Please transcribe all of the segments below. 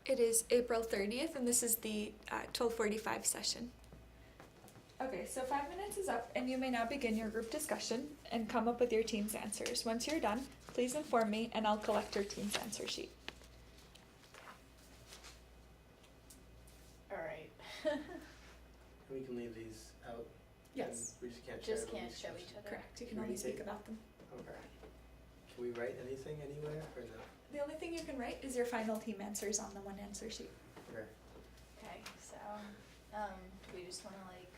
It is April 30th, and this is the 12:45 session. Okay, so 5 minutes is up, and you may now begin your group discussion and come up with your team's answers. Once you're done, please inform me, and I'll collect your team's answer sheet. Alright. We can leave these out. Yes. And we just can't share Just them. can't show each other. Correct, you can Can we only speak take- about them. Okay. Can we write anything anywhere or no? The only thing you can write is your final team answers on the one answer sheet. Okay. Okay, so, do we just wanna like,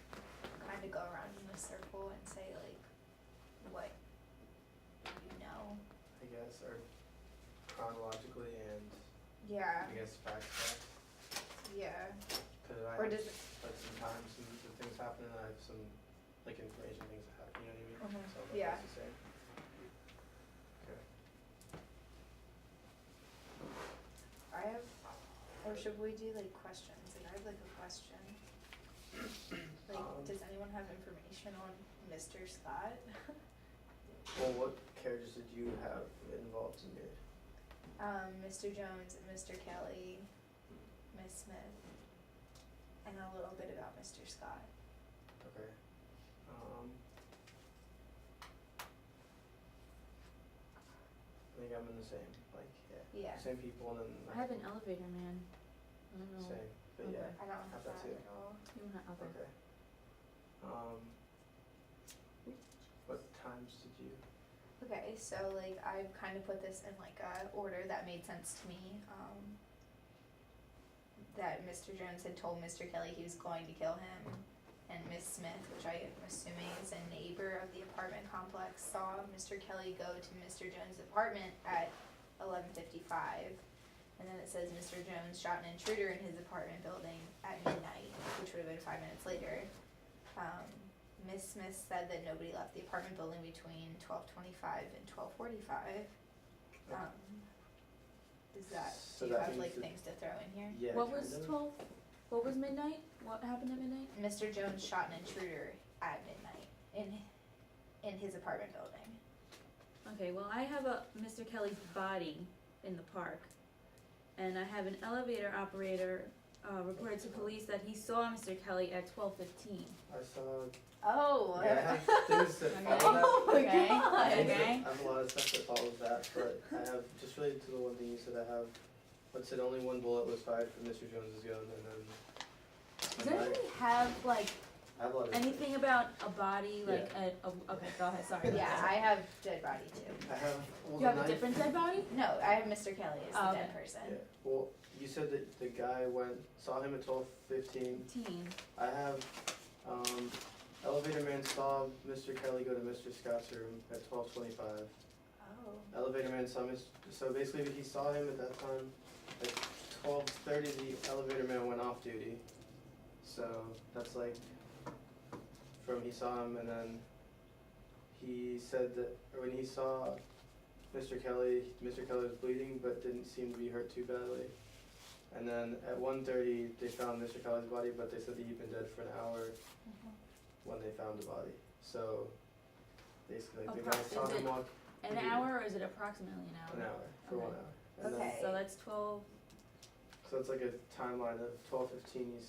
kinda go around in a circle and say like, what you know? I guess, or chronologically and Yeah, I guess facts. yeah, Cause I or have does, like sometimes some things happen and I have some like information things that happen, you know what I mean? Mhm. So Yeah. that's the same. Okay. I have, or should we do like questions, like I have like a question. Like, does anyone have information on Mr. Scott? Well, what characters did you have involved in your? Mr. Jones and Mr. Kelly, Miss Smith, and a little bit about Mr. Scott. Okay. I think I'm in the same, like, Yeah. same people and then. I have an elevator man. I don't know. Same, but Okay. yeah, I don't have that that too. at all. You don't have other. okay. What times did you? Okay, so like I've kind of put this in like a order that made sense to me. That Mr. Jones had told Mr. Kelly he was going to kill him, and Miss Smith, which I am assuming is a neighbor of the apartment complex, saw Mr. Kelly go to Mr. Jones' apartment at 11:55, and then it says Mr. Jones shot an intruder in his apartment building at midnight, which would have been 5 minutes later. Miss Smith said that nobody left the apartment building between 12:25 and 12:45. Does that, So do you that have means like that- things to throw in here? Yeah. What kind was of. 12? What was midnight? What happened at midnight? Mr. Jones shot an intruder at midnight in his apartment building. Okay, well, I have a Mr. Kelly's body in the park, and I have an elevator operator reported to police that he saw Mr. Kelly at 12:15. I saw. Oh. Yeah, I have things that Okay. follow that. Oh my Okay. god. I think that- Okay. I have a lot of stuff that follows that, but I have, just related to the one thing you said, I have, what said only one bullet was fired from Mr. Jones's gun, and then. Does anybody have like I have a lot of. anything about a body like okay, go ahead, sorry. Yeah, I have dead body too. I have, well, Do you have the a knife- different dead body? No, I have Mr. Kelly as the Oh, dead okay. person. Yeah, well, you said that the guy saw him at 12:15. 15. I have, elevator man saw Mr. Kelly go to Mr. Scott's room at 12:25. Oh. Elevator man saw so basically he saw him at that time. At 12:30, the elevator man went off duty. So that's like, from he saw him and then he said that, or when he saw Mr. Kelly was bleeding but didn't seem to be hurt too badly. And then at 1:30, they found Mr. Kelly's body, but they said that he'd been dead for an hour when they found the body. So basically, the guy saw Is him it walk An hour, or is it approximately an hour? an hour, for Okay. 1 hour. And Okay. So that's 12. So it's like a timeline of 12:15,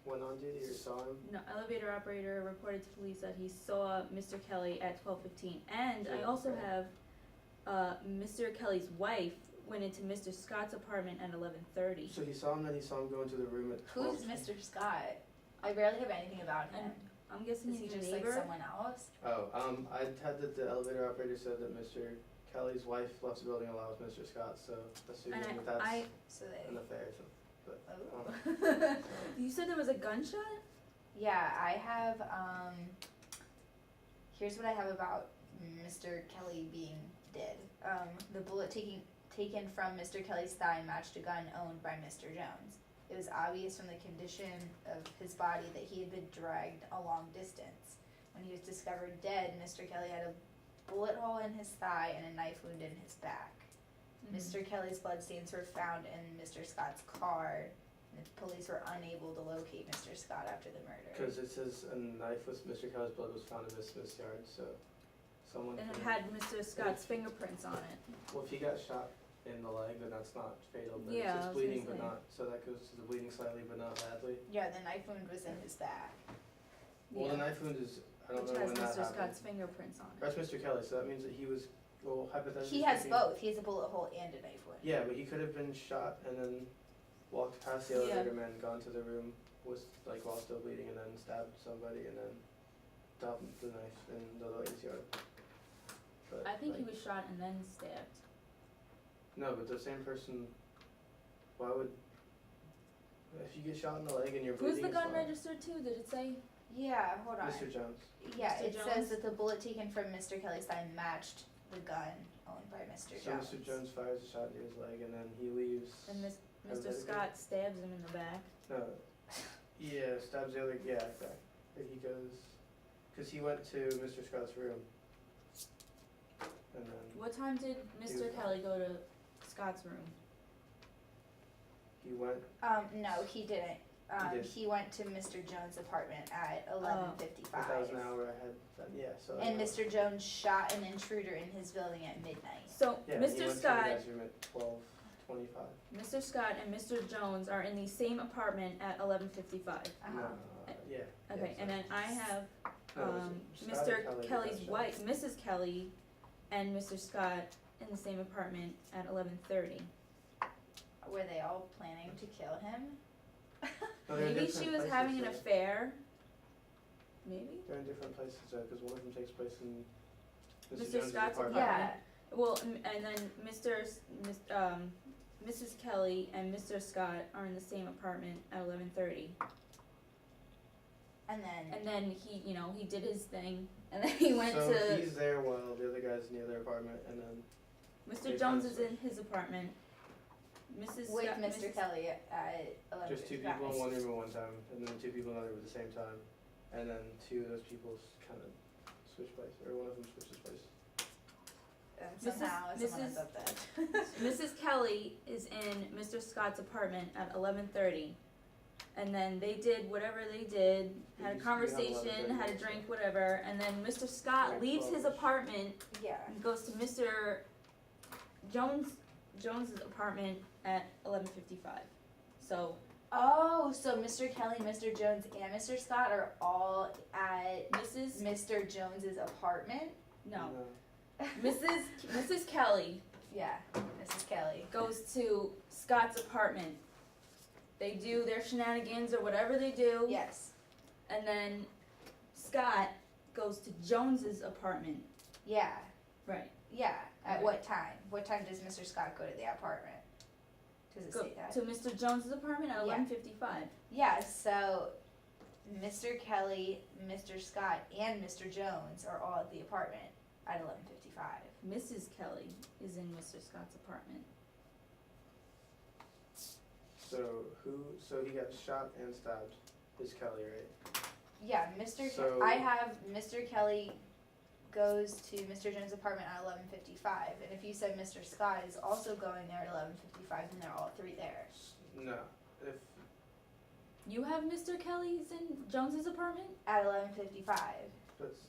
went on duty or saw him. No, elevator operator reported to police that he saw Mr. Kelly at 12:15, and I Yeah, also okay. have Mr. Kelly's wife went into Mr. Scott's apartment at 11:30. So he saw him, then he saw him go into the room at 12. Who's Mr. Scott? I barely have anything about him. And I'm guessing Is he he's a just like neighbor. someone else? Oh, I had that the elevator operator said that Mr. Kelly's wife left the building along with Mr. Scott, so assuming And that that's I So they. an affair or something. But Oh. you said there was a gunshot. Yeah, I have, here's what I have about Mr. Kelly being dead. The bullet taken from Mr. Kelly's thigh matched a gun owned by Mr. Jones. It was obvious from the condition of his body that he had been dragged a long distance. When he was discovered dead, Mr. Kelly had a bullet hole in his thigh and a knife wound in his back. Mr. Kelly's bloodstains were found in Mr. Scott's car, and the police were unable to locate Mr. Scott after the murder. because it says a knife with Mr. Kelly's blood was found in Miss Smith's yard, so someone. And it from- had Mr. Scott's fingerprints on it. Well, if he got shot in the leg, then that's not fatal, but Yeah, I it's was bleeding gonna but say. not, so that goes to the bleeding slightly but not badly. Yeah, the knife wound was in his back. Well, the Yeah. knife wound is, I don't Which know has when that Mr. happened. Scott's fingerprints on it. That's Mr. Kelly, so that means that he was, well, hypothetically He has speaking- both. He has a bullet hole and a knife wound. Yeah, but he could have been shot and then walked past the Yeah. elevator man, gone to the room, was like while still bleeding, and then stabbed somebody and then dumped the knife in the lady's yard. But, I think he like, was shot and then stabbed. No, but the same person, why would, if you get shot in the leg and you're Who's bleeding, the it's gun fine. registered to? Did it say? Yeah, hold on. Mr. Jones. Yeah, Mr. it Jones? says that the bullet taken from Mr. Kelly's thigh matched the gun owned by Mr. So Jones. Mr. Jones fires a shot into his leg and then he leaves. And Mr. Hypothetically. Scott stabs him in the back. No, yeah, stabs the other, yeah, exactly. And he goes, cause he went to Mr. Scott's room. And then What time did He Mr. was- Kelly go to Scott's room? he went, No, he didn't. He did. He went to Mr. Jones' apartment at 11:55. but that was an hour ahead, then, yeah, so. And Mr. Jones shot an intruder in his building at midnight. So Yeah, and he Mr. went to the Scott, guy's room at 12:25. Mr. Scott and Mr. Jones are in the same apartment at 11:55. Uh-huh. No, yeah. Okay, and then I have No, it was Scott or Mr. Kelly Kelly's got shot. wife, Mrs. Kelly, and Mr. Scott in the same apartment at 11:30. Were they all planning to kill him? No, they're in Maybe different she was places, having an though. affair. Maybe. They're in different places, though, cause one of them takes place in Mr. Mr. Jones's Scott's apartment. Yeah. Well, and then Mrs. Kelly and Mr. Scott are in the same apartment at 11:30. And then And then he, he did his thing, and then he went So to he's there while the other guy's in the other apartment, and then, Mr. they Jones found is in his apartment. Mrs. with Scott, Mr. Mrs. Kelly at 11:55. just two people in one room at one time, and then two people in another at the same time, and then two of those people kind of switch places, or one of them switches places. And Mrs. somehow someone Mrs. ends up dead. Mrs. Kelly is in Mr. Scott's apartment at 11:30, and then they did whatever they did, had a It used to be on conversation, 11:30 had a also. drink, whatever, and then Mr. Scott Like leaves his 12-ish. apartment Yeah. and goes to Mr. Jones's apartment at 11:55. So Oh, so Mr. Kelly, Mr. Jones, and Mr. Scott are all at Mrs. Mr. Jones's apartment? No, Mrs. Kelly Yeah, Mrs. Kelly. goes to Scott's apartment. They do their shenanigans or whatever they do. Yes. And then Scott goes to Jones's apartment. Yeah. Right. Yeah. At Okay. what time? What time does Mr. Scott go to the apartment? Does it Go say that? to Mr. Jones's apartment at Yeah. 11:55. Yeah, so Mr. Kelly, Mr. Scott, and Mr. Jones are all at the apartment at 11:55. Mrs. Kelly is in Mr. Scott's apartment. So he got shot and stabbed, is Kelly, right? Yeah, I have Mr. Kelly goes to Mr. Jones' apartment at 11:55, and if you said Mr. Scott is also going there at 11:55, then they're all three there. No, if, You have Mr. Kelly's in Jones's apartment? At 11:55, that's,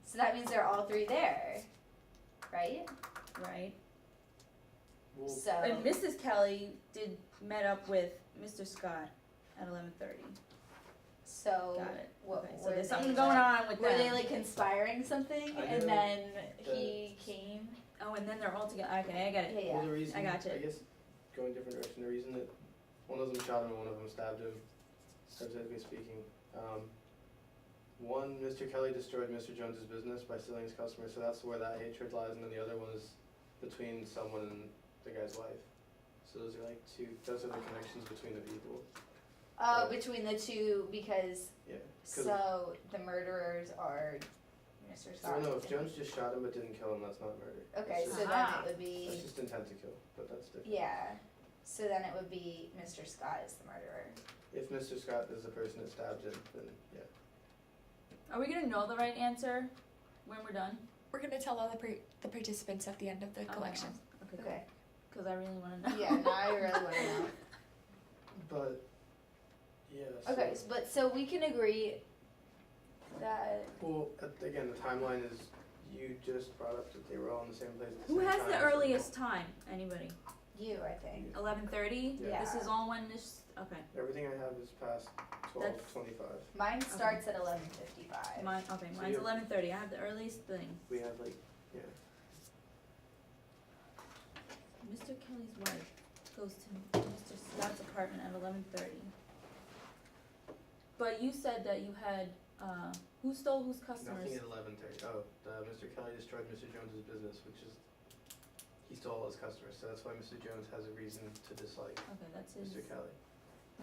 so that means they're all three there, right? Right. well, So And Mrs. Kelly met up with Mr. Scott at 11:30. so Got it. what Okay, so were there's they something like- going on with Were them. they like conspiring something, I and know then that- he came? Oh, and then they're all together. Okay, I get it. Yeah, well, yeah. the reason, I gotcha. I guess, going different direction, the reason that one of them shot him and one of them stabbed him, hypothetically speaking, one, Mr. Kelly destroyed Mr. Jones's business by stealing his customers, so that's where that hatred lies, and then the other one is between someone and the guy's wife. So those are those are the connections between the people, Between the two, because yeah. 'Cause- so the murderers are Mr. I Scott. don't know, if Jones just shot him but didn't kill him, that's not murder. Okay, That's so just- then Ah. it would be That's just intent to kill, but that's different. yeah. So then it would be Mr. Scott is the murderer. If Mr. Scott is the person that stabbed him, then yeah. Are we gonna know the right answer when we're done? We're gonna tell all the participants at the end of the collection. Okay. Okay. Because I really want to know. Yeah, now I really want to know. But, yeah, Okay, but so we can agree that Well, again, the timeline is you just brought up that they were all in the same place at the Who same has time, the so- earliest time? Anybody? You, I think. 11:30? Yeah. This is all when this, okay. Everything I have is past 12:25. Mine starts at 11:55. Mine, okay, So mine's you- 11:30. I have the earliest thing. We have like, yeah. Mr. Kelly's wife goes to Mr. Scott's apartment at 11:30. But you said that you had, who stole whose customers? Nothing at 11:30. Oh, Mr. Kelly destroyed Mr. Jones's business, which is, he stole all his customers, so that's why Mr. Jones has a reason to dislike Okay, that's his, Mr. Kelly.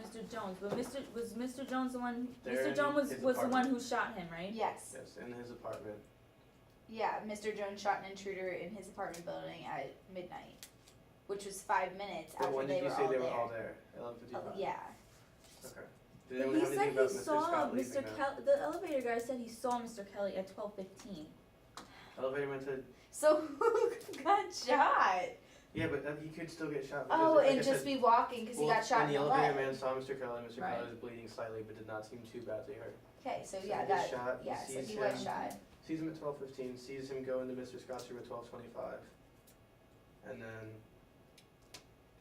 Mr. Jones, but was Mr. Jones the one, They're Mr. in Jones was his the one apartment. who shot him, right? Yes. Yes, in his apartment. Yeah, Mr. Jones shot an intruder in his apartment building at midnight, which was 5 minutes But after when they did you were say all they there. were all there? 11:55? Oh, yeah. Okay. Did But anyone he have said anything about he Mr. saw Scott leaving Mr. that? Kelly, the elevator guy said he saw Mr. Kelly at 12:15. Elevator went to, So who got shot? yeah, but he could still get shot. Oh, like I and just said, be walking because he got shot and in the the elevator leg. man saw Mr. Kelly. Mr. Right. Kelly was bleeding slightly, but did not seem too badly hurt. Okay, so So yeah, he gets that, shot, he yeah, so sees he was him. shot. Sees him at 12:15. Sees him go into Mr. Scott's room at 12:25, and then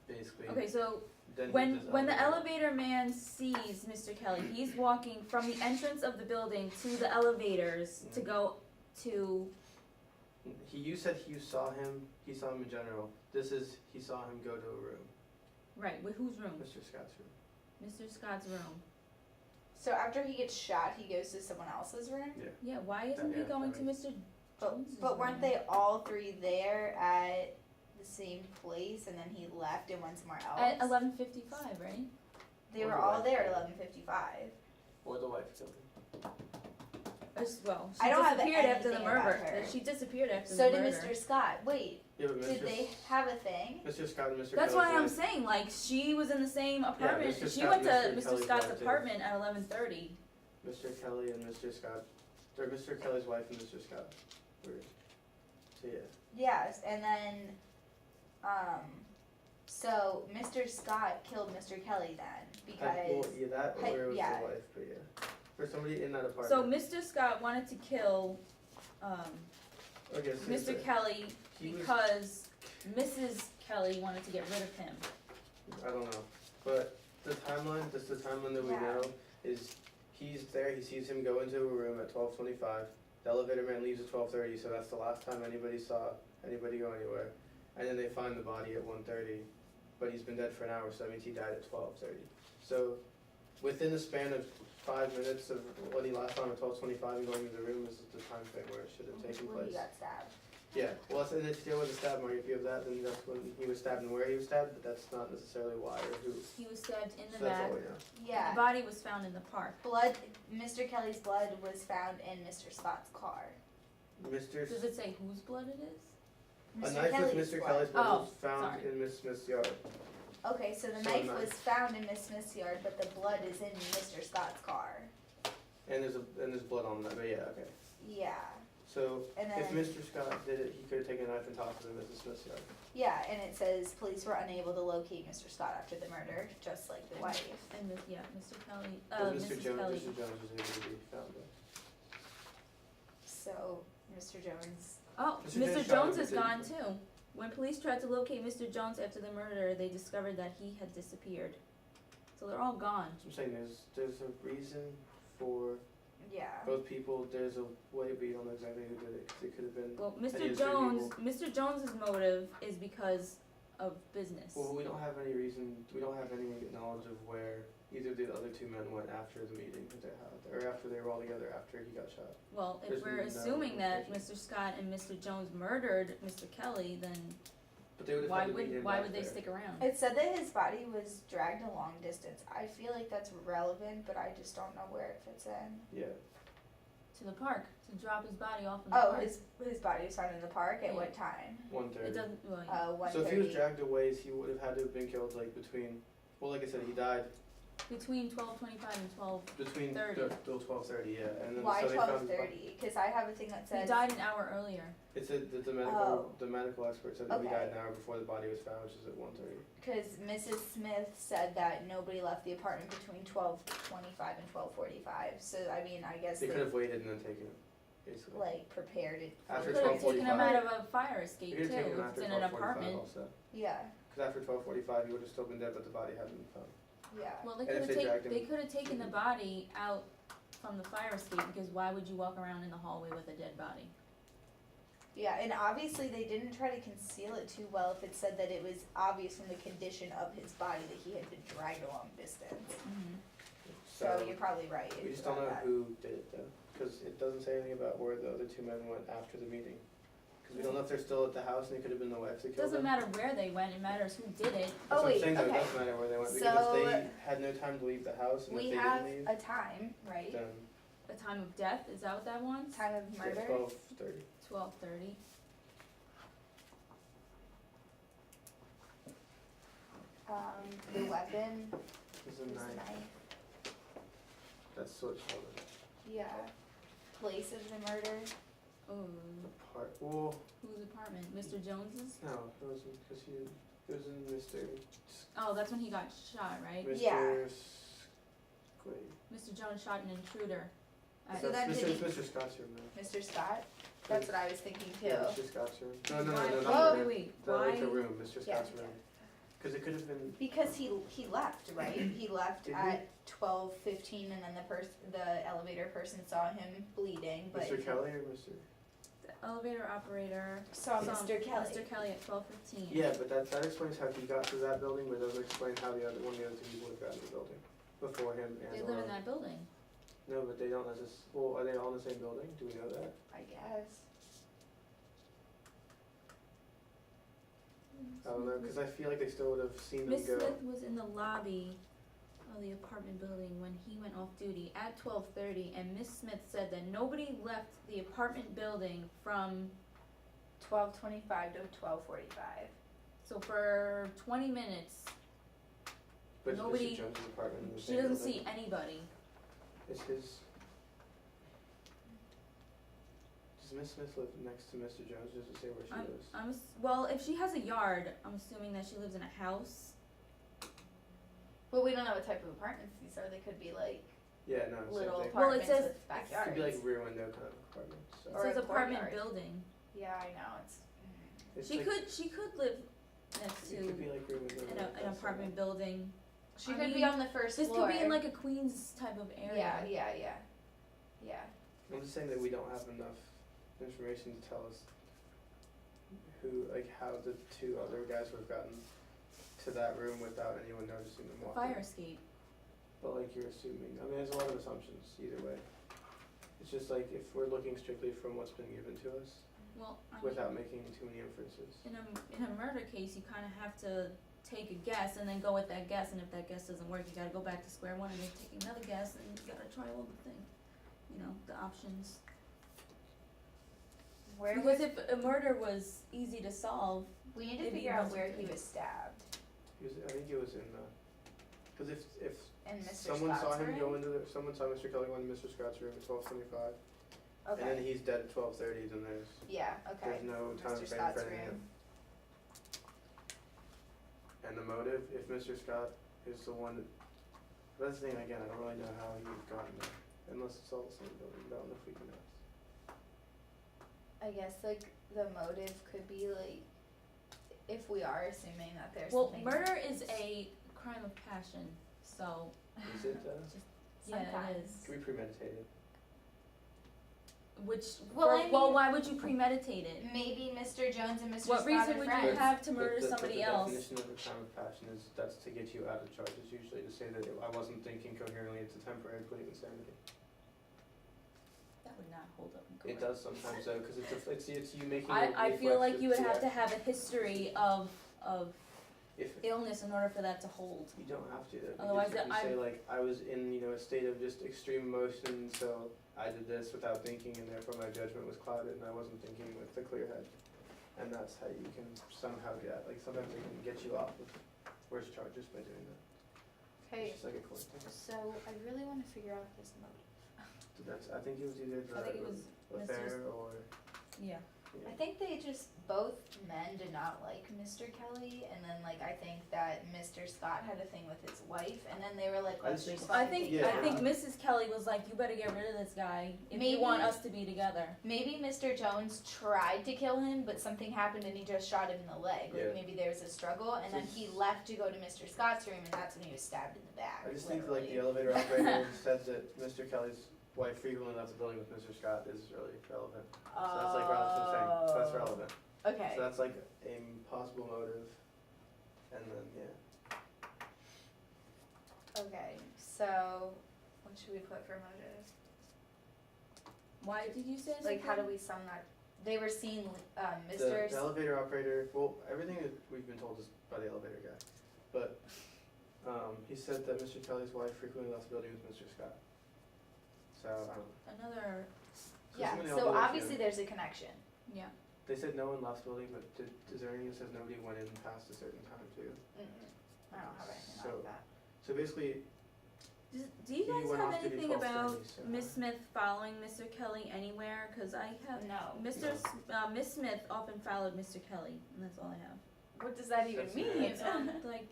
basically. Okay, so Then he when does the elevator man sees Mr. Kelly, he's walking from the entrance of the building to the elevators to Mhm. go to, You said you saw him. He saw him in general. This is he saw him go to a room, right, with whose room? Mr. Scott's room. Mr. Scott's room. So after he gets shot, he goes to someone else's room? Yeah. Yeah, why isn't he Yeah, going that to Mr. Jones's But weren't room? they all three there at the same place and then he left and went somewhere else? At 11:55, right? They Or were the all wife. there at 11:55. Or the wife killed him. Well, she I don't have disappeared after the anything about murder. her. She disappeared after So the did murder. Mr. Scott. Wait, Yeah, but did they have a thing? Mr. Scott and Mr. That's Kelly's why I'm wife- saying, like, she was in the same apartment. Mr. She Scott went to and Mr. Mr. Kelly's Scott's wife, too. apartment at 11:30. Mr. Kelly and Mr. Scott, or Mr. Kelly's wife and Mr. Scott were. So yeah. Yes, and then, so Mr. Scott killed Mr. Kelly then Well, because, yeah, that or it was yeah. the wife, but yeah. For somebody in that apartment. So Mr. Scott wanted to kill I guess Mr. Kelly he was- because Mrs. Kelly wanted to get rid of him. I don't know, but the timeline, just the timeline that we Yeah. know is he's there. He sees him go into a room at 12:25. The elevator man leaves at 12:30, so that's the last time anybody saw anybody go anywhere. And then they find the body at 1:30, but he's been dead for an hour, so that means he died at 12:30. So within the span of 5 minutes of when he last saw him at 12:25 and going into the room is the time frame where it should have taken when he place. got stabbed. Yeah, well, and it's still with the stab mark. If you have that, then that's when he was stabbed and where he was stabbed, but that's not necessarily why or who. He was stabbed in the So that's back. all we know. Yeah. The body was found in the park. Blood, Mr. Kelly's blood was found in Mr. Scott's car. Mr. Does it say whose blood it is? A Mr. knife Kelly's with Mr. blood. Kelly's blood Oh, was found sorry. in Miss Smith's yard. Okay, so the So knife knife. was found in Miss Smith's yard, but the blood is in Mr. Scott's car. And there's blood on that, but yeah, okay. Yeah, So and if then, Mr. Scott did it, he could have taken a knife and tossed it in Mrs. Smith's yard. yeah, and it says police were unable to locate Mr. Scott after the murder, just like the wife. And yeah, Mr. Kelly, But Mr. Mrs. Jones, Kelly. Mr. Jones was able to be found there. So, Mr. Jones, Oh, Mr. Mr. Jones Jones shot is him, gone didn't too. When police tried to locate Mr. Jones after the murder, they discovered that he had disappeared. So they're all gone. So I'm saying there's a reason for yeah. both people. There's a way, but you don't know exactly who did it. 'Cause it could have been. Well, Any Mr. of the Jones, people. Mr. Jones's motive is because of business. Well, we don't have any reason. We don't have any knowledge of where either of the other two men went after the meeting that they had, or after they were all together after he got shot. Well, if There's we're no assuming that indication. Mr. Scott and Mr. Jones murdered Mr. Kelly, then But they would have why had to meet him would back they there. stick around? It said that his body was dragged a long distance. I feel like that's relevant, but I just don't know where it fits in. Yeah. To the park to drop his body off in the Oh, park. his body was found in the park at Yeah. what time? 1:30. It doesn't. Well, 1:30. So if he was dragged away, he would have had to have been killed like between. Well, like I said, he died between 12:25 and 12. between 30. till 12:30. Yeah, and then Why so they found. 12:30? Because I have a thing that He says. died an hour earlier. It's the medical Oh. the medical expert said that he Okay. died an hour before the body was found, which is at 1:30. Because Mrs. Smith said that nobody left the apartment between 12:25 and 12:45. So I mean, I guess They they- could have waited and then taken it. basically. like prepared it. After You could have taken him 12:45. out of a fire escape You too, could have taken him if after it's in an 12:45 apartment. also. Yeah, Because after 12:45, he would have still been dead, but the body hadn't been found. yeah. Well, they And if could they have dragged him- they could have taken the body out from the fire escape, because why would you walk around in the hallway with a dead body? Yeah, and obviously they didn't try to conceal it too well if it said that it was obvious from the condition of his body that he had been dragged a long distance. So you're probably right. We just don't know who did it though, because it doesn't say anything about where the other two men went after the meeting. Because we don't know if they're still at the house and it could have been the wife that It killed them. doesn't matter where they went, it matters who did it. That's Oh, what I'm wait, saying though, it okay. doesn't matter where they went, because if So- they had no time to leave the house and if We they have didn't leave, a time, right? then The time of death, is that what that wants? Time of yeah, murder. 12:30. 12:30. The weapon It's a was knife. knife. That's what it's called. Yeah. Place of the murder. Oh, Part. Well, whose apartment? Mr. Jones's? no, it wasn't because it was in Mr. Oh, that's when he got shot, right? Mr. Yeah. Wait. Mr. Jones shot an intruder. So That's then Mr. did It's he- Mr. Scott's room now. Mr. Scott? That's what I was thinking too. Yeah, Mr. Scott's room. No, Why- not Whoa. the room. Wait, The, why? like the room, Mr. Yeah. Scott's room. Because it could have been. Because he left, right? He left Did he? at 12:15 and then the elevator person saw him bleeding, but Mr. Kelly or Mr. The elevator operator saw Mr. Kelly. Mr. Kelly at 12:15. Yeah, but that explains how he got to that building, but it doesn't explain how the other one of the other two people would have gotten to the building before him and They or. live in that building. No, but they don't necessarily. Well, are they all in the same building? Do we know that? I guess. I don't know, because I feel like they still would have seen them Miss go. Smith was in the lobby of the apartment building when he went off duty at 12:30, and Miss Smith said that nobody left the apartment building from 12:25 to 12:45. so for 20 minutes. But nobody- Mr. Jones' apartment in the She same doesn't building. see anybody. It's his. Does Miss Smith live next to Mr. Jones? Does it say where she lives? Well, if she has a yard, I'm assuming that she lives in a house. But we don't know what type of apartments these are. They could be like Yeah, no, same little thing. Well, it apartments says- with backyards. It could be like rear window kind of apartments. So. It Or says a apartment courtyard. building. Yeah, I know. It's It's She like, could live next It could be to like rear window. an apartment building. she I could be mean, on the first This floor. could be in like a Queens type of area. Yeah. I'm just saying that we don't have enough information to tell us who, like, how the two other guys would have gotten to that room without anyone noticing them walking. Fire escape. But like you're assuming, I mean, there's a lot of assumptions either way. It's just like if we're looking strictly from what's been given to us Well, I mean, without making too many inferences. in a murder case, you kind of have to take a guess and then go with that guess, and if that guess doesn't work, you gotta go back to square one and then take another guess, and you gotta try all the thing, the options. Where Because was, if a murder was easy to solve, we need to it'd be figure out easy where to he do. was stabbed. I think it was in the, because if In Mr. someone saw Scott's him room? go into someone saw Mr. Kelly go into Mr. Scott's room at 12:25, Okay. and then he's dead at 12:30, then Yeah, okay. there's no time Mr. frame Scott's for anything. room. And the motive, if Mr. Scott is the one that, that's the thing, again, I don't really know how he's gotten there, unless it's all the same building, I don't know if we can ask. I guess like the motive could be like, if we are assuming that there's well, something. murder is a crime of passion, so, Is it, yeah, it Sometimes. is. can we premeditate it? Which, Well, I mean- why would you premeditate it? Maybe Mr. Jones and Mr. What Scott reason are would friends. you have to murder But somebody the else? definition of a crime of passion is, that's to get you out of charges usually, to say that I wasn't thinking coherently, it's a temporary plea of insanity. That would not hold up in court. It does sometimes though, cause it's you making I feel like you would have to have a history of If, illness in order for that to hold. you don't have to though, Otherwise because if that you say like, I was in, a state of just extreme emotion, so I did this without thinking and therefore my judgment was clouded and I wasn't thinking with a clear head. And that's how you can somehow get, like sometimes they can get you off with worse charges by doing that. Okay, It's just like a court thing. so I really wanna figure out this motive. So that's, I think it was either I think it was the affair Mr. or, Yeah. I think they just, both men did not like Mr. Kelly, and then like I think that Mr. Scott had a thing with his wife, and then they were like, I let's think- just I fucking think take it I think out. Mrs. Kelly was like, you better get rid of this guy if Maybe- you want us to be together. Maybe Mr. Jones tried to kill him, but something happened and he just shot him in the leg. Like Yeah. maybe there was a struggle, and then So- he left to go to Mr. Scott's room, and that's when he was stabbed in the back. I just think literally. like the elevator operator said that Mr. Kelly's wife frequently left the building with Mr. Scott is really relevant. So that's like what I'm saying. So that's relevant. Okay. So that's like a possible motive. And then Okay. So, what should we put for motive? Why did you say Like, how do something? we sum that? They were seen, the Mr. elevator operator, well, everything that we've been told is by the elevator guy. But he said that Mr. Kelly's wife frequently left the building with Mr. Scott. So I don't know. Another, So Yeah. somebody So all believes obviously him. there's a connection. yeah. They said no one left the building, but is there anything that says nobody went in past a certain time too? I don't have anything So- like that. So basically, Do you He guys went have off to do anything about 12:30, so- Miss Smith following Mr. Kelly anywhere? Cause I have, No. Miss Smith often followed Mr. Kelly, and that's all I have. What does that even That's mean? weird. Like,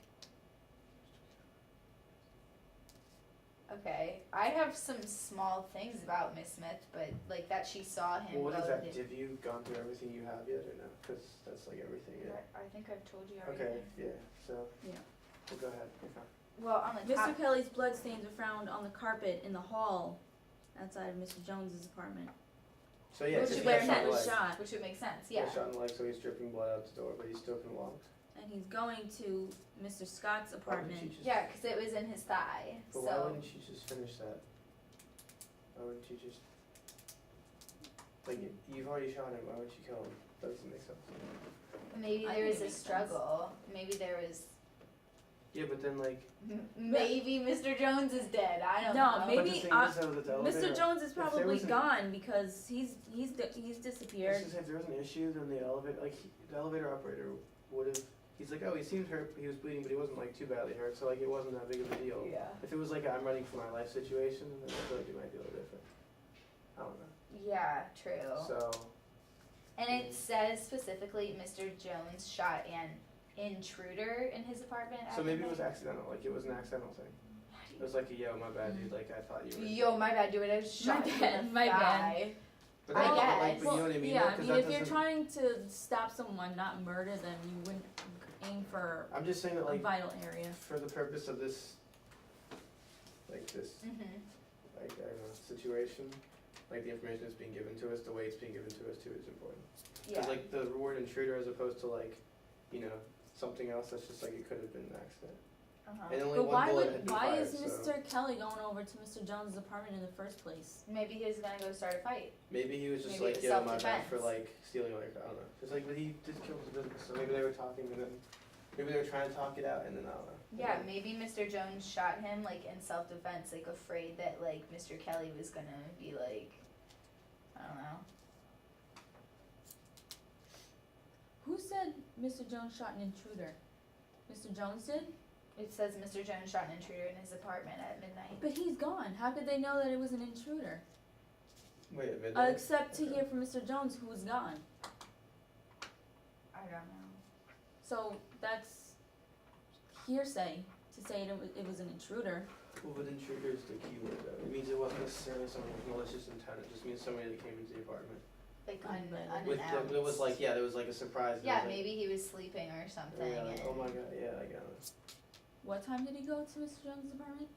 Okay, I have some small things about Miss Smith, but like that she saw him. well, what is go that? to- Have you gone through everything you have yet or no? Because that's like everything. Yeah. I think I've told you Okay. everything. Yeah. So. Yeah. Well, go ahead. You're fine. Well, on the Mr. top, Kelly's bloodstains were found on the carpet in the hall outside of Mr. Jones's apartment. So yeah, Which 'cause is he where got he shot in the was leg. shot. which would make sense. He got Yeah. shot in the leg, so he's dripping blood out the door, but he still can walk. And he's going to Mr. Scott's Why wouldn't she apartment. just- Yeah, because it was in his thigh. But why So wouldn't she just finish that? Why wouldn't you just like you've already shot him? Why would you kill him? That doesn't make sense. maybe I there think was it a makes sense. struggle. Maybe there was. Yeah, but then like. Maybe Mr. Jones is dead. I don't No, know. maybe- But the thing is, though, that the elevator, Mr. Jones is there probably was an- gone because he's disappeared. It's just if there was an issue, then the elevator, like the elevator operator would have. He's like, oh, he seemed hurt. He was bleeding, but he wasn't like too badly hurt, so like it wasn't that big of a deal. Yeah. If it was like I'm running for my life situation, then I feel like it might be a little different. I don't know. Yeah. True. So And it says specifically Mr. Jones shot an intruder in his apartment. so at maybe it was midnight. accidental. Like it was an accidental thing. It was like a yo, my bad, dude. Like I thought you were. Yo, my bad, dude. I was shot you in bad, the my bad. thigh. But I that, guess. Like, but you know what I mean? yeah, though? I 'Cause mean, that if you're doesn't- trying to stop someone, not murder them, you wouldn't aim for I'm just saying that a like vital area. for the purpose of this, like this, Mhm. like I don't know, situation, like the information that's being given to us, the way it's being given to us too is important. Yeah. Cause like the word intruder as opposed to like, you know, something else that's just like it could have been an accident. Uh-huh. And only But one why bullet would had been why fired, is so Mr. Kelly going over to Mr. Jones's apartment in the first place? Maybe he was gonna go start a fight. maybe he was just Maybe it like, was yeah, my bad for self-defense. like stealing like I don't know. Just like but he did kill his business, so maybe they were talking and then maybe they were trying to talk it out and then I don't know. Yeah, maybe Mr. Jones shot him like in self-defense, like afraid that like Mr. Kelly was gonna be like, I don't know. Who said Mr. Jones shot an intruder? Mr. Jones did? It says Mr. Jones shot an intruder in his apartment at midnight. But he's gone. How could they know that it was an intruder? Wait a minute. Except to Okay. hear from Mr. Jones, who was gone. I don't know. So that's hearsay to say it was an intruder. Well, but intruder is the key word though. It means it wasn't necessarily someone with malicious intent. It just means somebody that came into the apartment. Like Unrelated. With unannounced. it was like yeah, there was like a surprise. Yeah, There was, maybe he was sleeping or like, something. yeah, like, and, oh my god, yeah, I got it. What time did he go to Mr. Jones' apartment?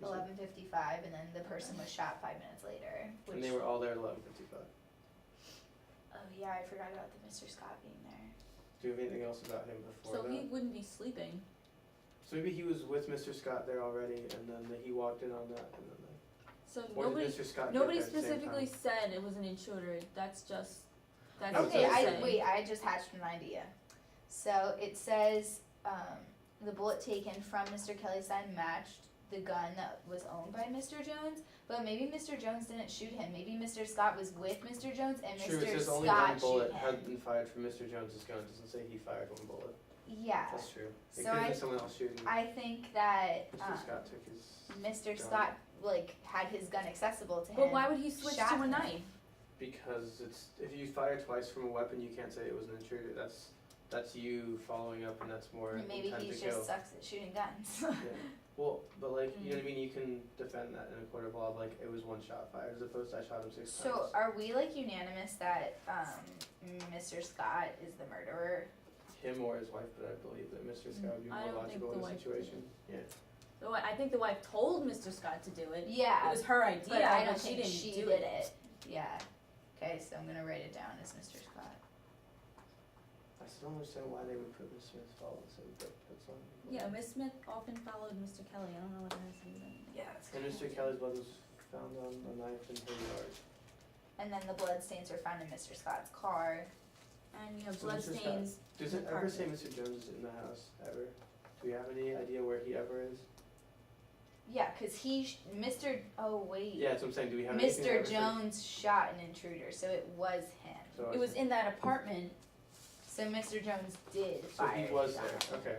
11:55, and then the person was shot 5 minutes later. Which, And they were all there at 11:55. oh yeah, I forgot about the Mr. Scott being there. Do you have anything else about him before So that? he wouldn't be sleeping. So maybe he was with Mr. Scott there already, and then he walked in on that, and then So or nobody did Mr. Scott nobody get there at the same specifically time? said it was an intruder. That's No, Okay, it's hearsay. I just hatched an idea. So it says the bullet taken from Mr. Kelly's side matched the gun that was owned by Mr. Jones, but maybe Mr. Jones didn't shoot him. Maybe Mr. Scott was with Mr. Jones and True, it Mr. says only Scott one bullet shoot had him. been fired from Mr. Jones's gun. It doesn't say he fired one bullet. Yeah. That's true. It So could have I- been someone else shooting. I think that Mr. Scott took his Mr. gun. Scott like had his gun accessible to him. But why would he switch Shot to a him. knife? because it's, if you fire twice from a weapon, you can't say it was an intruder. That's you following up, and that's more Maybe intent he to just kill. sucks at shooting guns. Yeah. Well, but like, you know what I mean? You can defend that in a court of law, like it was one shot fired as opposed to I shot him 6 So times. are we like unanimous that Mr. Scott is the murderer? Him or his wife, but I believe that Mr. Scott would be I more don't think logical the in the wife situation. Yeah. I think the wife told Mr. Scott to do it. Yeah, It was her idea, but I don't but she think didn't she do did it. it. Yeah. Okay, so I'm gonna write it down as Mr. Scott. I still don't understand why they would put Miss Smith follows him, but that's on. Yeah, Miss Smith often followed Mr. Kelly. I don't know what that has to do with it. Yeah. That's And Mr. Kelly's blood was found on a knife in her yard. And then the blood stains were found in Mr. Scott's car. And you have So blood Mr. Scott- stains. Does in it the ever carpet. say Mr. Jones is in the house, ever? Do we have any idea where he ever is? Yeah, cause Mr. Oh wait. Yeah, that's what I'm saying, do we have anything that Mr. ever says- Jones shot an intruder, so it was him. So It was in that apartment. So Mr. Jones did So fire. he was the there, gun. okay.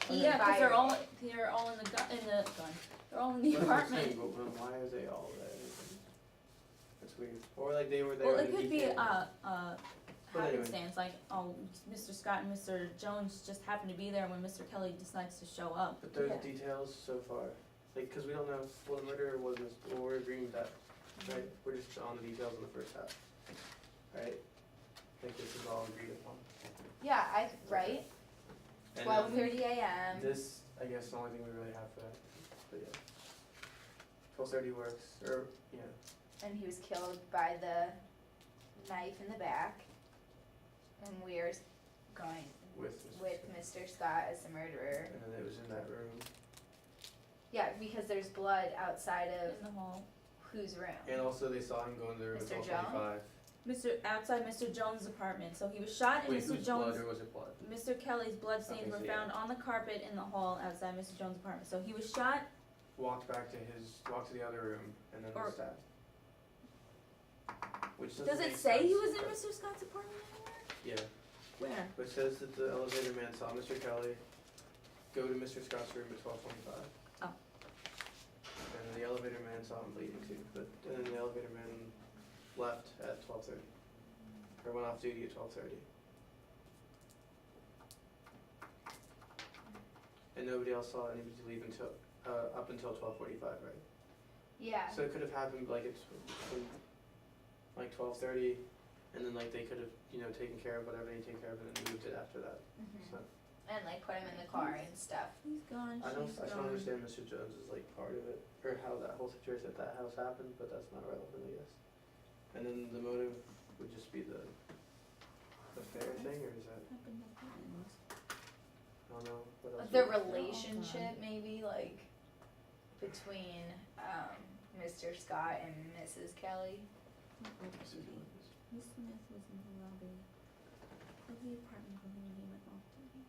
He Yeah, because they're fired all it. they're all in the gun. They're all in the That's what I'm apartment. saying, but then why are they all there? That's weird. Or like they were there. Well, and it could he be came. But anyway. happenstance, like Mr. Scott and Mr. Jones just happened to be there when Mr. Kelly decides to show up. But those Yeah. details so far, like, cause we don't know, well, the murderer was, well, we're agreeing with that, right? We're just on the details in the first half, right? I think this is all agreed upon. Yeah, right? And, 12:30 a.m. This, I guess, the only thing we really have for that, but yeah. 12:30 works, or, yeah, And he was killed by the knife in the back. And we are going with Mr. with Scott. Mr. Scott as the murderer. And then it was in that room, Yeah, because there's blood outside of In the hall. whose room? and also they saw him go in the room at Mr. 12:45. Outside Mr. Jones' apartment. So he was shot in Wait, Mr. whose Jones. blood or was it blood? Mr. Kelly's blood stains Okay, were so yeah. found on the carpet in the hall outside Mr. Jones' apartment. So he was shot. Walked to the other room, and then Or- was stabbed. Which doesn't Does it make say he sense, was in but- Mr. Scott's apartment anywhere? Yeah, Where? but it says that the elevator man saw Mr. Kelly go to Mr. Scott's room at 12:25. Oh. And the elevator man saw him bleeding too, but then the elevator man left at 12:30, or went off duty at 12:30. And nobody else saw anybody leave until, up until 12:45, right? Yeah. So it could have happened like it's from like 12:30, and then like they could have, you know, taken care of whatever they need to take care of and then moved it after that. Mhm. So And like put him in the car and stuff. He's gone. I don't She's I gone. don't understand Mr. Jones is like part of it, or how that whole situation at that house happened, but that's not relevant, I guess. And then the motive would just be the fair thing, or is that, Happened to friends. I don't know, what else? The would- relationship maybe like between Mr. Scott and Mrs. Kelly. Mr. Jones. Miss Smith was in the lobby of the apartment building when he went off duty.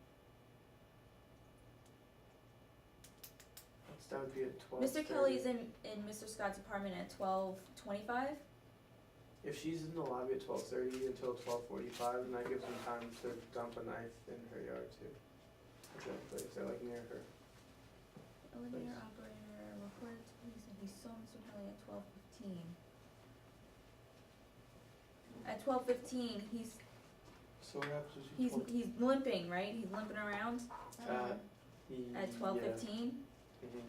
That would be at 12:30. Mr. Kelly's in Mr. Scott's apartment at 12:25. If she's in the lobby at 12:30 until 12:45, then that gives them time to dump a knife in her yard too. At that place, they're like near her. Elevator Nice. operator reported to police that he saw Mr. Kelly at 12:15. At 12:15, So what happens if you he's limping, right? He's limping around at 12:15. Mhm.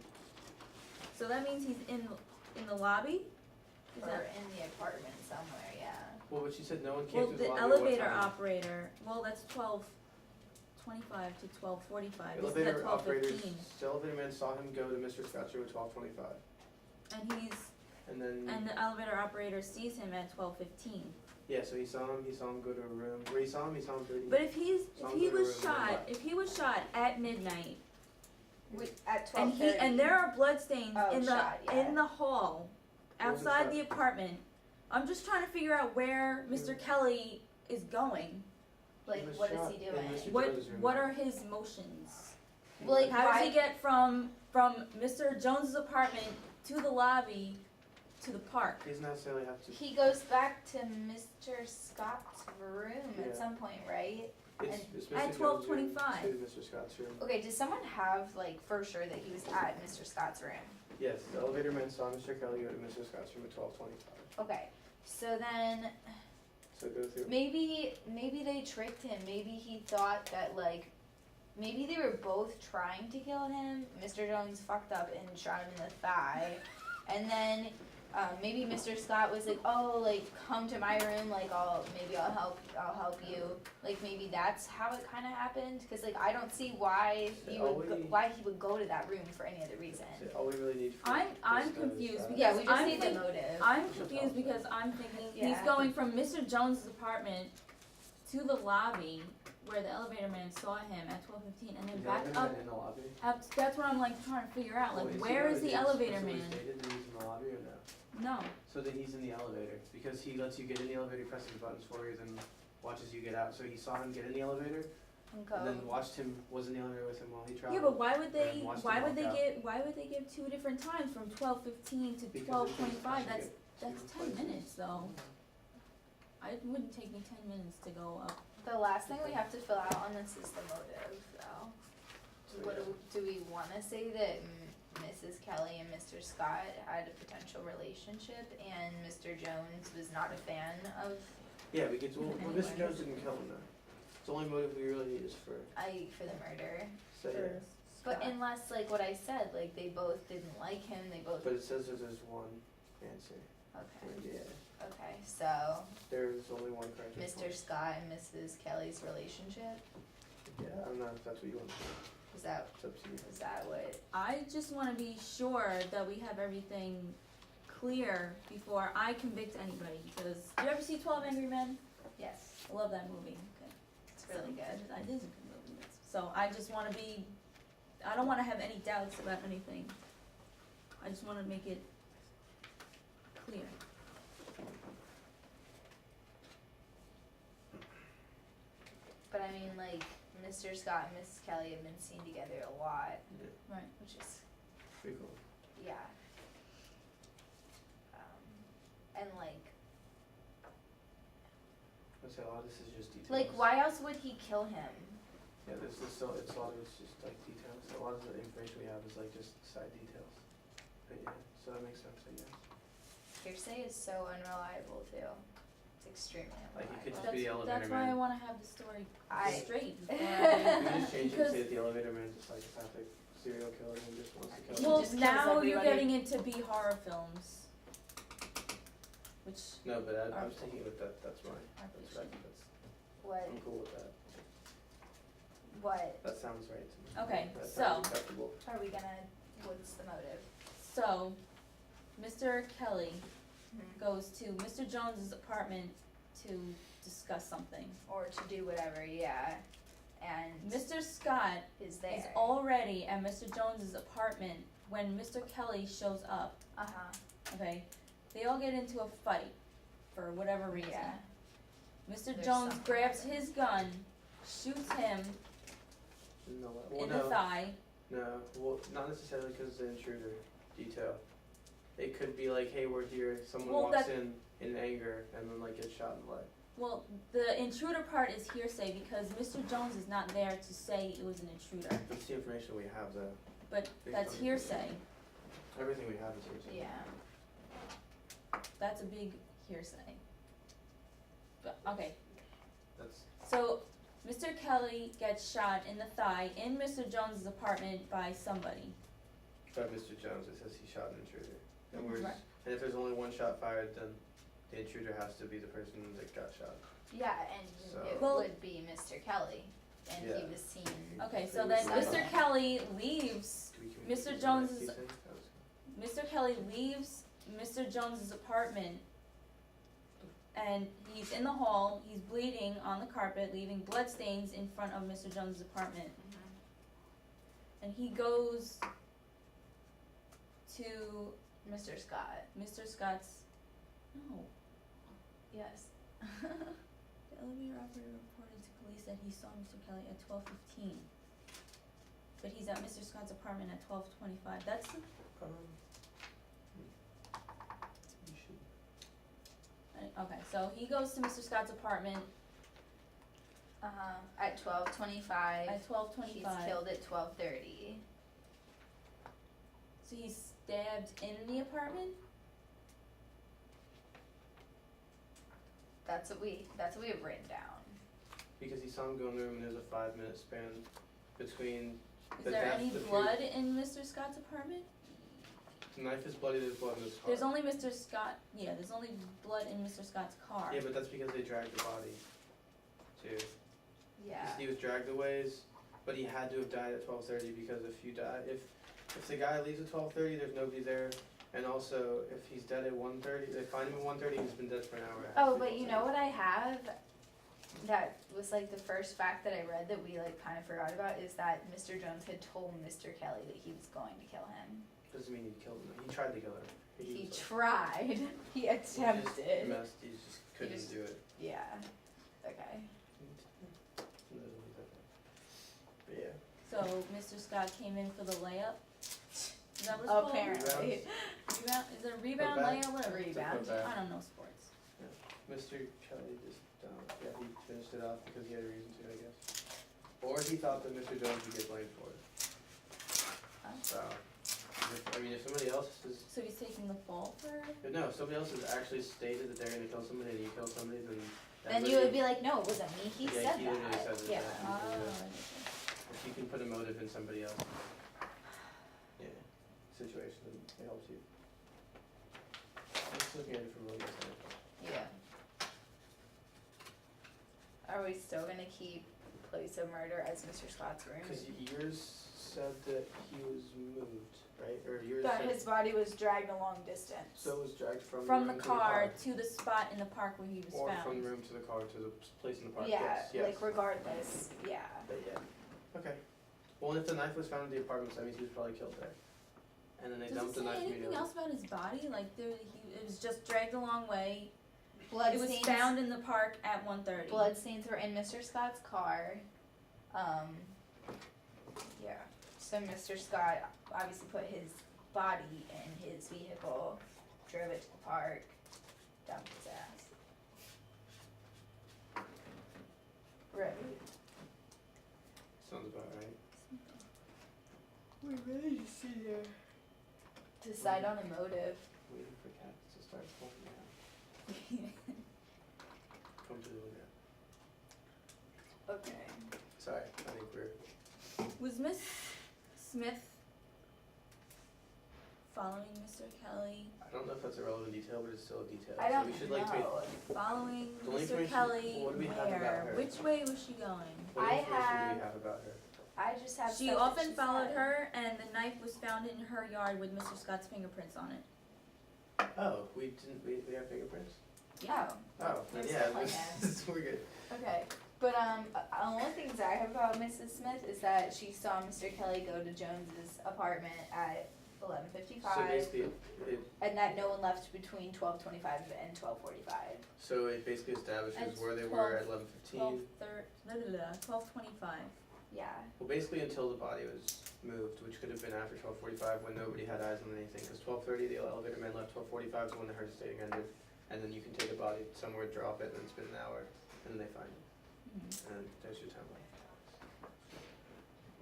So that means he's in the lobby. Is Or that in the apartment somewhere, yeah. Well, but she said no one came well? through the The lobby at what elevator time? operator. Well, that's 12:25 to 12:45. The This is at elevator operator, 12:15, the elevator man saw him go to Mr. Scott's room at 12:25, and and then the elevator operator sees him at 12:15. yeah, so he saw him go to a room. Where he saw him 30. But if he Sounds like a was room shot, left. if he was shot at midnight, At and 12:30. there are blood stains Oh, in the shot, yeah. in the hall Wasn't outside shot. the apartment, I'm just trying to figure out where Mr. Kelly is going. Like, He was what is shot he in doing? Mr. What Jones' room. what are his motions? Like, How does why- he get from Mr. Jones's apartment to the lobby to the park? He doesn't necessarily have to. He goes back to Mr. Scott's room Yeah. at some point, right? It's Mr. at Jones' room 12:25. to Mr. Scott's room. Okay, does someone have, like, for sure that he was at Mr. Scott's room? Yes, the elevator man saw Mr. Kelly go to Mr. Scott's room at 12:25. Okay, So then So go through. maybe they tricked him. Maybe he thought that like maybe they were both trying to kill him. Mr. Jones fucked up and shot him in the thigh. And then maybe Mr. Scott was like, "Oh, like come to my room, like I'll help you." Like maybe that's how it kind of happened, because like I don't see why why he would go to that room for any other reason. So all we really need for I'm this confused is, because Yeah, we just I'm need the think- motive. I'm confused because I'm thinking he's Yeah. going from Mr. Jones' apartment to the lobby where the elevator man saw him at 12:15, and then is the back elevator up. man in the lobby? That's what I'm like trying to figure out. Like, Well, where is the elevator man? Stated that he's in the lobby or no? No. So then he's in the elevator because he lets you get in the elevator, presses the buttons for you, then watches you get out. So he saw him get in the elevator, and then watched him was in the elevator with him while he traveled. Yeah, but why would they? and watched Why him would they walk out. Why would they give two different times from 12:15 to Because 12:25? it takes That's two 10 places. minutes though. It wouldn't take me 10 minutes to go up. The last thing we have to fill out on this is the motive, though. So, What yeah. do we want to say that Mrs. Kelly and Mr. Scott had a potential relationship, and Mr. Jones was not a fan of Yeah, because well, Anyway. Mr. Jones didn't kill him though. The only motive we really need is for the murder? yeah. But unless, like what I said, like they both didn't like him, they both. But it says that there's one answer. Okay. And yeah, Okay. So there's only one correct Mr. response. Scott and Mrs. Kelly's relationship, Yeah, I don't know if that's what you want to do. is that It's up to you. what? I just want to be sure that we have everything clear before I convict anybody. Because did you ever see 12 Angry Men? Yes, I love that movie. Okay. it's really good. I did a good movie. So I just want to be. I don't want to have any doubts about anything. I just want to make it clear. But I mean, like Mr. Scott and Mrs. Kelly have been seen together a lot, Yeah, Right. which is pretty cool. yeah. And like I'd say a lot of this is just details. why else would he kill him? Yeah, this is still, it's a lot of it's just like details. A lot of the information we have is like just side details. But yeah, so that makes sense, I guess. Hearsay is so unreliable too. It's extremely Like, you could unreliable. just be the elevator That's why I man. want to have the story I- straight. We just change it Because- to say that the elevator man is a psychopathic serial killer who just wants to kill He Well, just kills now you're everybody. getting into B horror films, which No, but I Are- was thinking with that, that's my, are that's bullshit. right, that's, What? I'm cool with that. What That sounds right to me. Okay, That so- sounds acceptable. are we gonna? What's the motive? So, Mr. Kelly Hmm. goes to Mr. Jones's apartment to discuss something. Or to do whatever, yeah. And Mr. Scott is there. is already at Mr. Jones's apartment when Mr. Kelly shows up. Okay, they all get into a fight for whatever reason. Yeah. Mr. There's Jones something grabs happening. his gun, shoots him No, well, in the no, thigh. no, well, not necessarily because it's the intruder detail. It could be like, hey, we're here, someone Well, walks that- in anger and then like gets shot in the leg. Well, the intruder part is hearsay because Mr. Jones is not there to say it was an intruder, That's the information we have though. but Based that's on hearsay. Everything we have is hearsay. Yeah. That's a big hearsay. But, okay, That's, so Mr. Kelly gets shot in the thigh in Mr. Jones's apartment by somebody. by Mr. Jones, it says he shot an intruder. And we're, Right. and if there's only one shot fired, then the intruder has to be the person that got shot. Yeah, and So- it Well- would be Mr. Kelly, and he Yeah. was seen. Okay, So so then it's Mr. not- Kelly leaves, Do we can Mr. we keep that Jones's- piece in? That was- Mr. Kelly leaves Mr. Jones's apartment and he's in the hall, he's bleeding on the carpet, leaving bloodstains in front of Mr. Jones's apartment. And he goes to Mr. Scott. Mr. Scott's, no, Yes. the elevator operator reported to police that he saw Mr. Kelly at 12:15. But he's at Mr. Scott's apartment at 12:25. That's, You should, okay, so he goes to Mr. Scott's apartment At 12:25. at 12:25. He's killed at 12:30. So he's stabbed in the apartment? That's what we have written down. Because he saw him go in the room and there's a 5-minute span between Is the there death, any the blood in Mr. Scott's apartment? The knife is bloody, there's blood in his car. There's only Mr. Scott, yeah, there's only blood in Mr. Scott's car. Yeah, but that's because they dragged the body, too. Yeah. He was dragged a ways, but he had to have died at 12:30 because if the guy leaves at 12:30, there's nobody there. And also, if he's dead at 1:30, they find him at 1:30, he's been dead for an hour. It has to Oh, be but you know 12:30. what I have that was like the first fact that I read that we like kind of forgot about is that Mr. Jones had told Mr. Kelly that he was going to kill him. Doesn't mean he killed him. He tried to kill her. He was- tried. He He just attempted. messed. He just couldn't just- do it. Yeah. Okay. But yeah. So Mr. Scott came in for the layup? Is that what it's called? Apparently. Rebound, is it a rebound, Put back. layup, whatever? Rebound. Put back. I don't know sports. Mr. Kelly just, yeah, he finished it off because he had a reason to, I guess. Or he thought that Mr. Jones would get blamed for it. So, if somebody else is, So he's taking the fall for it? if somebody else has actually stated that they're gonna kill somebody and you kill somebody, then. Then you would be like, no, it wasn't me. He Yeah, said he literally that. said it, Yeah. yeah. Oh, If you can put a motive in somebody else. Yeah, situation, then it helps you. I'm just looking at it from a legal standpoint. Yeah. Are we still gonna keep place of murder as Mr. Scott's room? Cause yours said that he was moved, right? Or yours That said, his body was dragged a long distance. so it was dragged from From the the room car to the spot in the park where he was Or found. from the room to the car to the place in the park, Yeah, yes, yes. like regardless, yeah. But yeah, okay. Well, if the knife was found in the apartment, that means he was probably killed there. And then they Does dumped it the say knife anything immediately. else about his body? Like it was just dragged a long way. Blood It was stains. found in the park at 1:30. Blood stains were in Mr. Scott's car. Yeah. So Mr. Scott obviously put his body in his vehicle, drove it to the park, dumped his ass. Right. Sounds about right. We're ready to see there. Decide on a motive. Waiting for cats to start walking out. Come to the window. Okay. Sorry, I think we're, Was Miss Smith following Mr. Kelly? I don't know if that's a relevant detail, but it's still a detail. I So don't we should like to, know. Following The only Mr. information- Kelly what do we have about where? her? Which way was she going? what I information do have- we have about her? I just have She stuff that often she followed said. her, and the knife was found in her yard with Mr. Scott's fingerprints on it. Oh, we have fingerprints? Yeah. Oh, then There's yeah, stuff like that. we're good. Okay, but only things I have about Mrs. Smith is that she saw Mr. Kelly go to Jones's apartment at 11:55, So basically, and that no one left between 12:25 and 12:45. so it basically establishes At where they were at 12, 11:15. 12:25. Yeah. Well, basically until the body was moved, which could have been after 12:45 when nobody had eyes on anything. Because 12:30 the elevator man left. 12:45 is when the hearse staying ended, and then you can take a body somewhere, drop it, and it's been an hour, and then they find it, Mhm. and there's your timeline.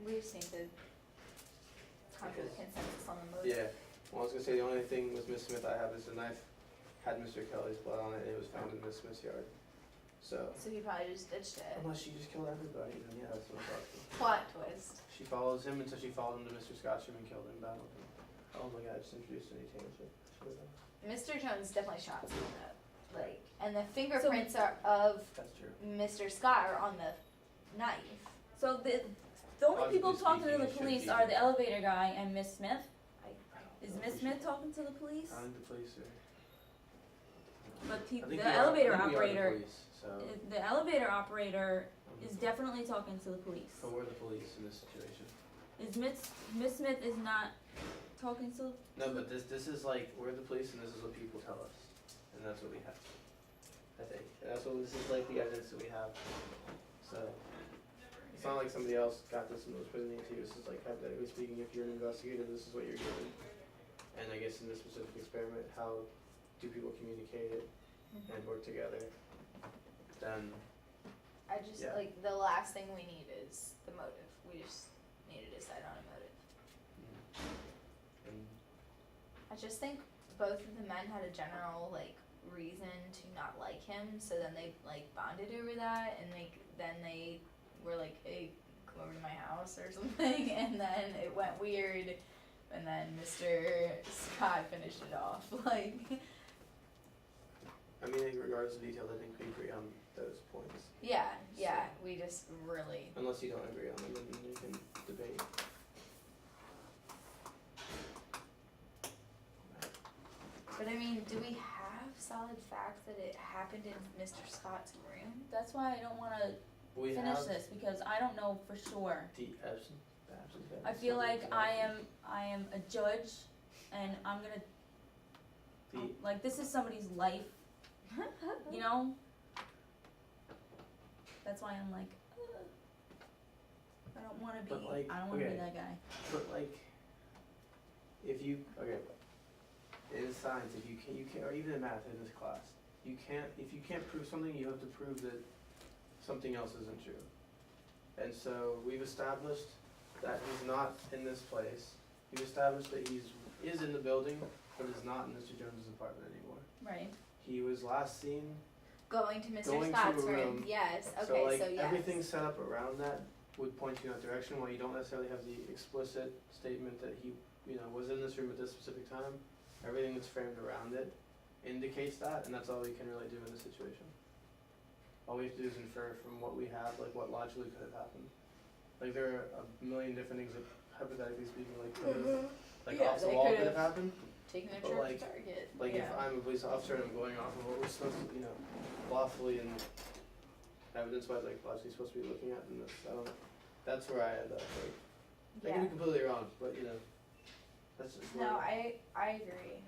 We just need to come to a consensus on the motive. Yeah. Well, I was gonna say the only thing with Miss Smith I have is the knife had Mr. Kelly's blood on it, and it was found in Miss Smith's yard. So So he probably just ditched it. unless she just killed everybody, then yeah, that's what I'm talking. Plot twist. She follows him until she followed him to Mr. Scott's room and killed him. Battled him. Oh my God! I just introduced any tangent. Mr. Jones definitely shot someone up. Like, and the fingerprints are of That's true. Mr. Scott are on the knife. So the only people Logically talking to speaking, the it should police be- are the elevator guy and Miss Smith. Is No, Miss we Smith should- talking to the police? I think the police are. But I think the we are- elevator I think we are operator, the police, so. the elevator operator is definitely talking to the police. But we're the police in this situation. Is Miss Smith is not talking to? No, but this is like we're the police and this is what people tell us, and that's what we have. I think and that's what this is like the evidence that we have. So it's not like somebody else got this and was presenting it to you. This is like hypothetically speaking, if you're an investigator, this is what you're doing. And I guess in this specific experiment, how do people communicate it and work together? Then I just Yeah. like the last thing we need is the motive. We just need to decide on a motive. and I just think both of the men had a general like reason to not like him, so then they like bonded over that, and like then they were like, hey, come over to my house or something, and then it went weird, and then Mr. Scott finished it off. Like, I mean, in regards to details, I think we agree on those points. yeah, we just really. Unless you don't agree on them, then you can debate. But I mean, do we have solid facts that it happened in Mr. Scott's room? That's why I don't wanna We finish have this, because I don't know for sure. the absence. I feel like I am a judge, and I'm gonna, The, like, this is somebody's life, you know? That's why I'm like, I don't wanna But, be, like, I don't wanna be okay. that guy. but like, if you, okay, in science, if you can, or even in math in this class, if you can't prove something, you have to prove that something else isn't true. And so we've established that he's not in this place. We've established that is in the building, but is not in Mr. Jones's apartment anymore. Right. He was last seen, Going to Mr. Going to Scott's a room. room. Yes. so Okay. like So yes. everything set up around that would point you in that direction, while you don't necessarily have the explicit statement that he, was in this room at this specific time. Everything that's framed around it indicates that, and that's all we can really do in this situation. All we have to do is infer from what we have, like what logically could have happened. Like there are a million different things that, hypothetically speaking, like could have, like Yeah, off the they wall could could have have happened. Taking a But, trip like- to Target. Like yeah. if I'm a police officer and I'm going off of what we're supposed to, lawfully and evidence-wise, like logically supposed to be looking at in this, that's where I end up. Like, I Yeah. could be completely wrong, but that's just where. No, I agree.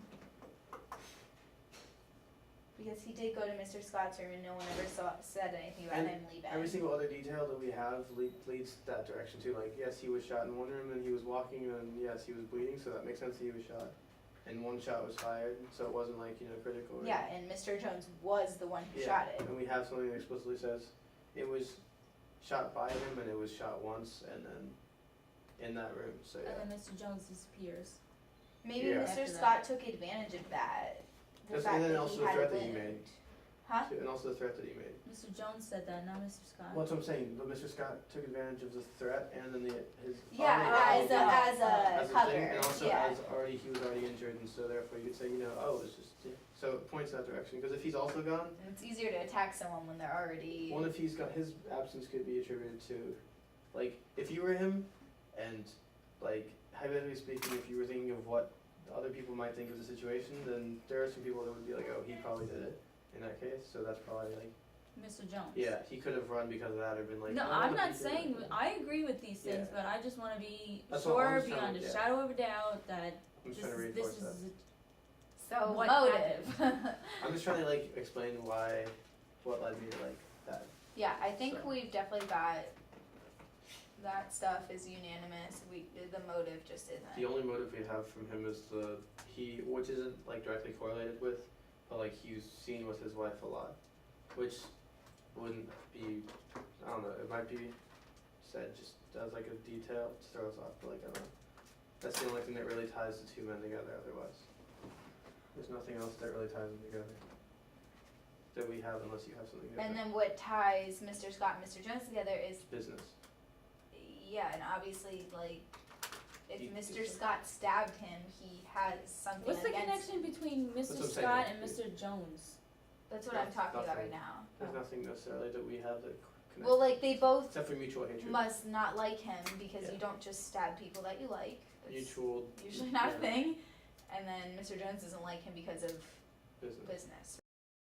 Because he did go to Mr. Scott's room and no one ever said anything about And him leaving. Every single other detail that we have leads that direction too. Like, yes, he was shot in one room and he was walking, and yes, he was bleeding, so that makes sense that he was shot. And one shot was fired, so it wasn't like, critical. Yeah, and Mr. Jones was the one who Yeah, shot it. and we have something that explicitly says it was shot by him and it was shot once and then in that room, so yeah. And then Mr. Jones disappears. Maybe Yeah. Mr. After Scott took advantage of that. The Yes, fact and then that also he the had threat that he lived. made. Huh? And also the threat that he made. Mr. Jones said that, not Mr. Scott. Well, that's what I'm saying, but Mr. Scott took advantage of the threat and then his. Yeah, already- as as a a cover. thing, and also yeah. he was already injured, and so therefore you could say, it's just, so it points that direction, because if he's also gone, And it's easier to attack someone when they're already. one, if he's got, his absence could be attributed to, like, if you were him, and, like, hypothetically speaking, if you were thinking of what other people might think of the situation, then there are some people that would be like, oh, he probably did it, in that case, so that's probably like, Mr. Jones. yeah, he could have run because of that, or been like, No, oh, I'm if not he did saying, it. I agree with these things, Yeah. but I just wanna be That's what I'm sure, just trying beyond to- a yeah. shadow of a doubt, that I'm just this trying to is, this reinforce is, that. So what motive. I'm just trying to like explain what led me to like that. Yeah, I think So. we've definitely got that stuff is unanimous. The motive just isn't. The only motive we have from him is which isn't like directly correlated with, but like he's seen with his wife a lot, which wouldn't be, I don't know, it might be said just as like a detail to throw us off, but like I don't know. That's the only thing that really ties the two men together. Otherwise, there's nothing else that really ties them together that we have, unless you have something different. And then what ties Mr. Scott and Mr. Jones together is, Business. yeah, and obviously, like, if He- Mr. Scott stabbed him, he has something what's the against. connection between what Mr. I'm saying, Scott and like, Mr. Jones? That's what I'm talking about right Nothing. now. There's nothing necessarily that we have that connects. Well, like, they both Except for mutual hatred. must not like him because Yeah. you don't just stab people that you like. That's Mutual usually not a yeah, thing. And then Mr. Jones doesn't like him because of business. business.